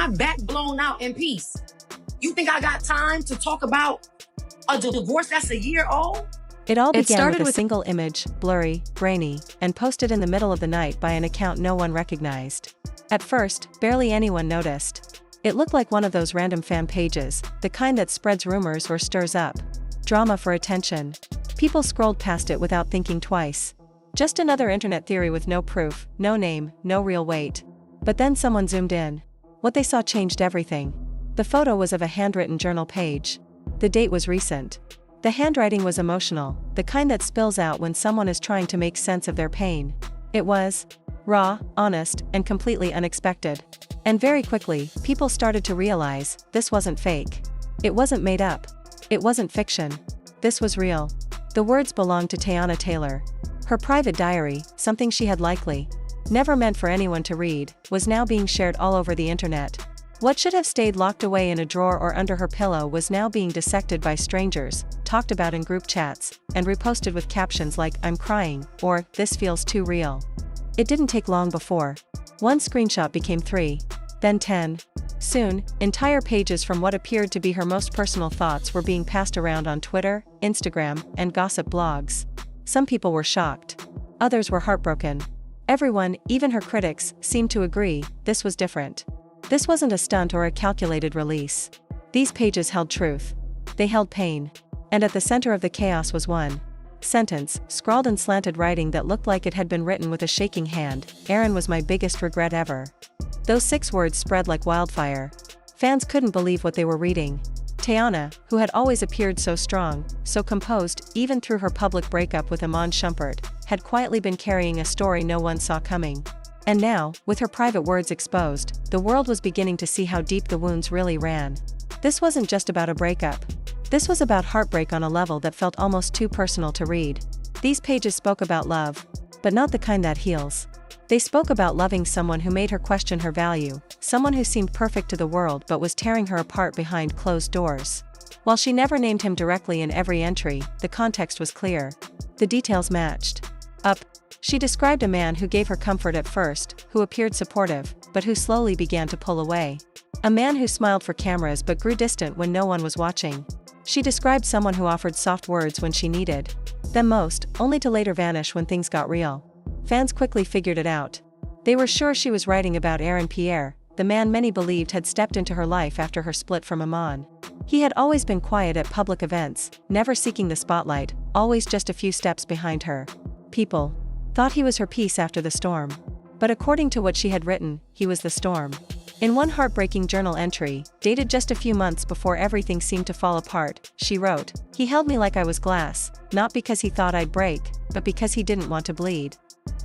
my back blown out in peace. You think I got time to talk about a divorce that's a year old? It all began with a single image, blurry, grainy, and posted in the middle of the night by an account no one recognized. At first, barely anyone noticed. It looked like one of those random fan pages, the kind that spreads rumors or stirs up drama for attention. People scrolled past it without thinking twice. Just another internet theory with no proof, no name, no real weight. But then someone zoomed in. What they saw changed everything. The photo was of a handwritten journal page. The date was recent. The handwriting was emotional, the kind that spills out when someone is trying to make sense of their pain. It was raw, honest, and completely unexpected. And very quickly, people started to realize this wasn't fake. It wasn't made up. It wasn't fiction. This was real. The words belonged to Teyana Taylor. Her private diary, something she had likely never meant for anyone to read, was now being shared all over the internet. What should have stayed locked away in a drawer or under her pillow was now being dissected by strangers, talked about in group chats, and reposted with captions like "I'm crying" or "This feels too real." It didn't take long before one screenshot became 3, then 10. Soon, entire pages from what appeared to be her most personal thoughts were being passed around on Twitter, Instagram, and gossip blogs. Some people were shocked. Others were heartbroken. Everyone, even her critics, seemed to agree this was different. This wasn't a stunt or a calculated release. These pages held truth. They held pain. And at the center of the chaos was one sentence, scrawled in slanted writing that looked like it had been written with a shaking hand: "Aaron was my biggest regret ever." Those 6 words spread like wildfire. Fans couldn't believe what they were reading. Teyana, who had always appeared so strong, so composed, even through her public breakup with Aaron Pierre, had quietly been carrying a story no one saw coming. And now, with her private words exposed, the world was beginning to see how deep the wounds really ran. This wasn't just about a breakup. This was about heartbreak on a level that felt almost too personal to read. These pages spoke about love, but not the kind that heals. They spoke about loving someone who made her question her value, someone who seemed perfect to the world but was tearing her apart behind closed doors. While she never named him directly in every entry, the context was clear. The details matched up. She described a man who gave her comfort at first, who appeared supportive, but who slowly began to pull away. A man who smiled for cameras but grew distant when no one was watching. She described someone who offered soft words when she needed them most, only to later vanish when things got real. Fans quickly figured it out. They were sure she was writing about Aaron Pierre, the man many believed had stepped into her life after her split from Aaron. He had always been quiet at public events, never seeking the spotlight, always just a few steps behind her. People thought he was her peace after the storm. But according to what she had written, he was the storm. In one heartbreaking journal entry, dated just a few months before everything seemed to fall apart, she wrote, "He held me like I was glass, not because he thought I'd break, but because he didn't want to bleed."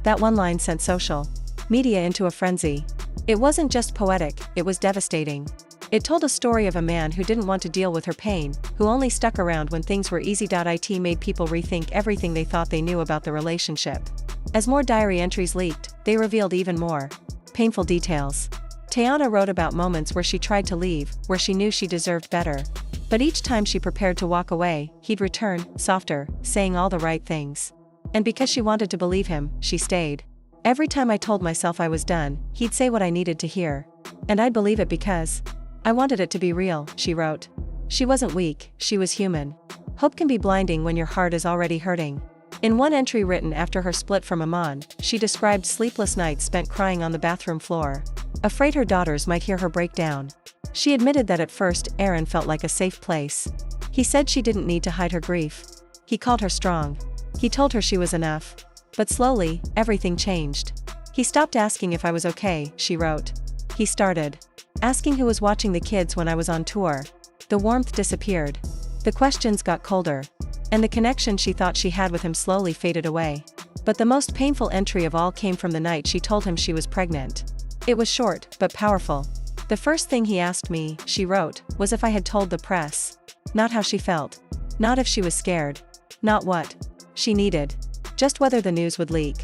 That one line sent social media into a frenzy. It wasn't just poetic, it was devastating. It told a story of a man who didn't want to deal with her pain, who only stuck around when things were easy. It made people rethink everything they thought they knew about the relationship. As more diary entries leaked, they revealed even more painful details. Teyana wrote about moments where she tried to leave, where she knew she deserved better. But each time she prepared to walk away, he'd return, softer, saying all the right things. And because she wanted to believe him, she stayed. "Every time I told myself I was done, he'd say what I needed to hear. And I'd believe it because I wanted it to be real," she wrote. She wasn't weak, she was human. Hope can be blinding when your heart is already hurting. In one entry written after her split from Aaron, she described sleepless nights spent crying on the bathroom floor, afraid her daughters might hear her break down. She admitted that at first, Aaron felt like a safe place. He said she didn't need to hide her grief. He called her strong. He told her she was enough. But slowly, everything changed. "He stopped asking if I was okay," she wrote. "He started asking who was watching the kids when I was on tour." The warmth disappeared. The questions got colder. And the connection she thought she had with him slowly faded away. But the most painful entry of all came from the night she told him she was pregnant. It was short, but powerful. "The first thing he asked me," she wrote, "was if I had told the press. Not how she felt. Not if she was scared. Not what she needed. Just whether the news would leak."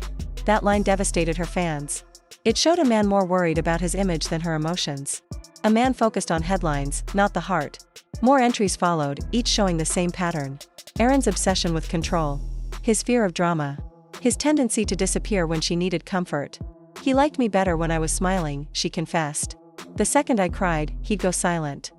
That line devastated her fans. It showed a man more worried about his image than her emotions. A man focused on headlines, not the heart. More entries followed, each showing the same pattern. Aaron's obsession with control. His fear of drama. His tendency to disappear when she needed comfort. "He liked me better when I was smiling," she confessed. The second I cried, he'd go silent.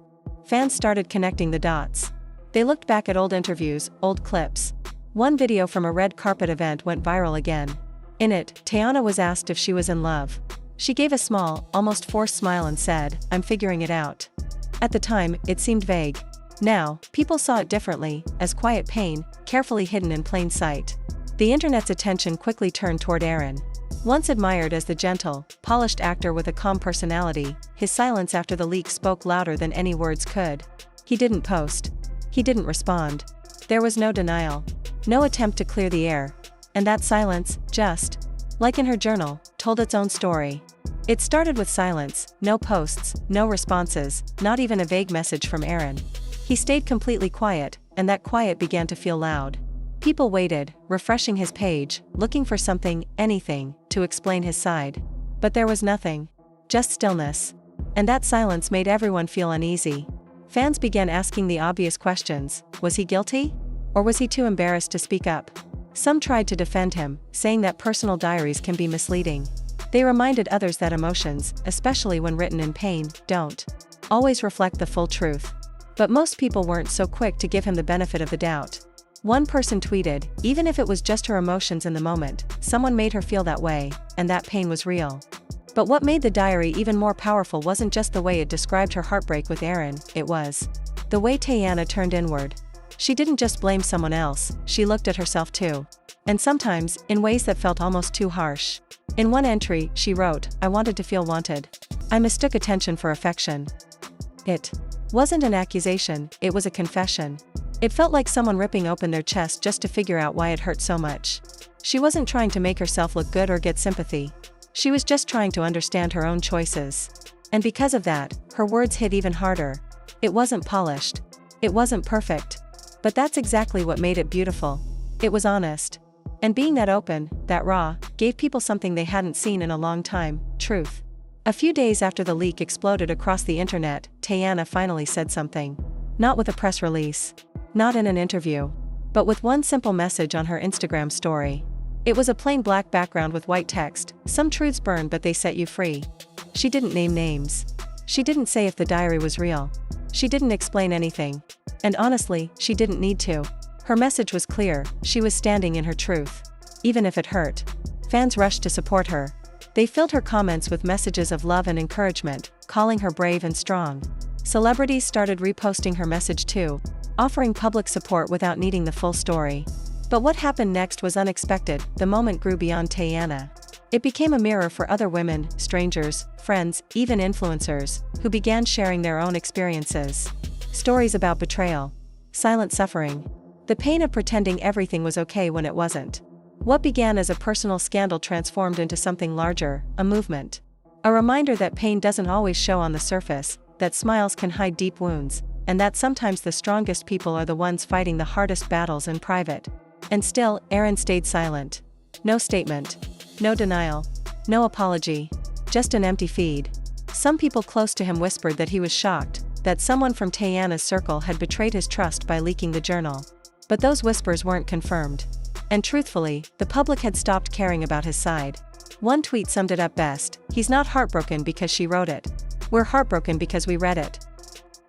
Fans started connecting the dots. They looked back at old interviews, old clips. One video from a red carpet event went viral again. In it, Teyana was asked if she was in love. She gave a small, almost forced smile and said, "I'm figuring it out." At the time, it seemed vague. Now, people saw it differently, as quiet pain, carefully hidden in plain sight. The internet's attention quickly turned toward Aaron. Once admired as the gentle, polished actor with a calm personality, his silence after the leak spoke louder than any words could. He didn't post. He didn't respond. There was no denial. No attempt to clear the air. And that silence, just, like in her journal, told its own story. It started with silence, no posts, no responses, not even a vague message from Aaron. He stayed completely quiet, and that quiet began to feel loud. People waited, refreshing his page, looking for something, anything, to explain his side. But there was nothing. Just stillness. And that silence made everyone feel uneasy. Fans began asking the obvious questions: was he guilty? Or was he too embarrassed to speak up? Some tried to defend him, saying that personal diaries can be misleading. They reminded others that emotions, especially when written in pain, don't always reflect the full truth. But most people weren't so quick to give him the benefit of the doubt. One person tweeted, "Even if it was just her emotions in the moment, someone made her feel that way, and that pain was real." But what made the diary even more powerful wasn't just the way it described her heartbreak with Aaron, it was the way Teyana turned inward. She didn't just blame someone else, she looked at herself too. And sometimes, in ways that felt almost too harsh. In one entry, she wrote, "I wanted to feel wanted. I mistook attention for affection." It wasn't an accusation, it was a confession. It felt like someone ripping open their chest just to figure out why it hurt so much. She wasn't trying to make herself look good or get sympathy. She was just trying to understand her own choices. And because of that, her words hit even harder. It wasn't polished. It wasn't perfect. But that's exactly what made it beautiful. It was honest. And being that open, that raw, gave people something they hadn't seen in a long time: truth. A few days after the leak exploded across the internet, Teyana finally said something. Not with a press release. Not in an interview. But with one simple message on her Instagram story. It was a plain black background with white text: "Some truths burn but they set you free." She didn't name names. She didn't say if the diary was real. She didn't explain anything. And honestly, she didn't need to. Her message was clear: she was standing in her truth. Even if it hurt. Fans rushed to support her. They filled her comments with messages of love and encouragement, calling her brave and strong. Celebrities started reposting her message too, offering public support without needing the full story. But what happened next was unexpected. The moment grew beyond Teyana. It became a mirror for other women, strangers, friends, even influencers, who began sharing their own experiences. Stories about betrayal. Silent suffering. The pain of pretending everything was okay when it wasn't. What began as a personal scandal transformed into something larger, a movement. A reminder that pain doesn't always show on the surface, that smiles can hide deep wounds, and that sometimes the strongest people are the ones fighting the hardest battles in private. And still, Aaron stayed silent. No statement. No denial. No apology. Just an empty feed. Some people close to him whispered that he was shocked, that someone from Teyana's circle had betrayed his trust by leaking the journal. But those whispers weren't confirmed. And truthfully, the public had stopped caring about his side. One tweet summed it up best: "He's not heartbroken because she wrote it. We're heartbroken because we read it."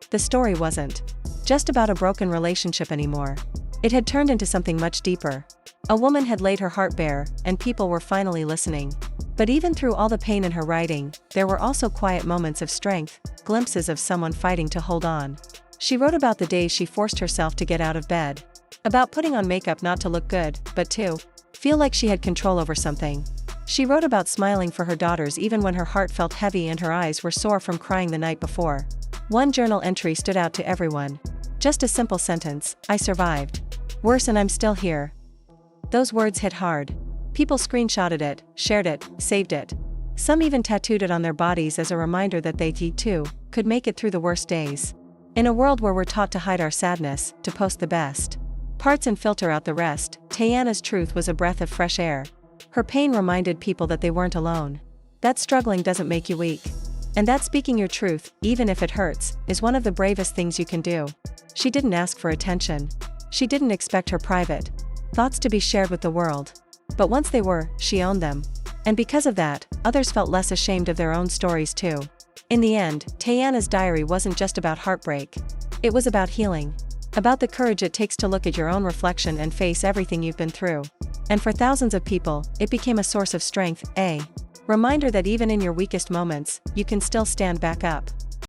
The story wasn't just about a broken relationship anymore. It had turned into something much deeper. A woman had laid her heart bare, and people were finally listening. But even through all the pain in her writing, there were also quiet moments of strength, glimpses of someone fighting to hold on. She wrote about the days she forced herself to get out of bed. About putting on makeup not to look good, but to feel like she had control over something. She wrote about smiling for her daughters even when her heart felt heavy and her eyes were sore from crying the night before. One journal entry stood out to everyone. Just a simple sentence: "I survived. Worse and I'm still here." Those words hit hard. People screenshotted it, shared it, saved it. Some even tattooed it on their bodies as a reminder that they, too, could make it through the worst days. In a world where we're taught to hide our sadness, to post the best parts and filter out the rest, Teyana's truth was a breath of fresh air. Her pain reminded people that they weren't alone. That struggling doesn't make you weak. And that speaking your truth, even if it hurts, is one of the bravest things you can do. She didn't ask for attention. She didn't expect her private thoughts to be shared with the world. But once they were, she owned them. And because of that, others felt less ashamed of their own stories too. In the end, Teyana's diary wasn't just about heartbreak. It was about healing. About the courage it takes to look at your own reflection and face everything you've been through. And for thousands of people, it became a source of strength, a reminder that even in your weakest moments, you can still stand back up.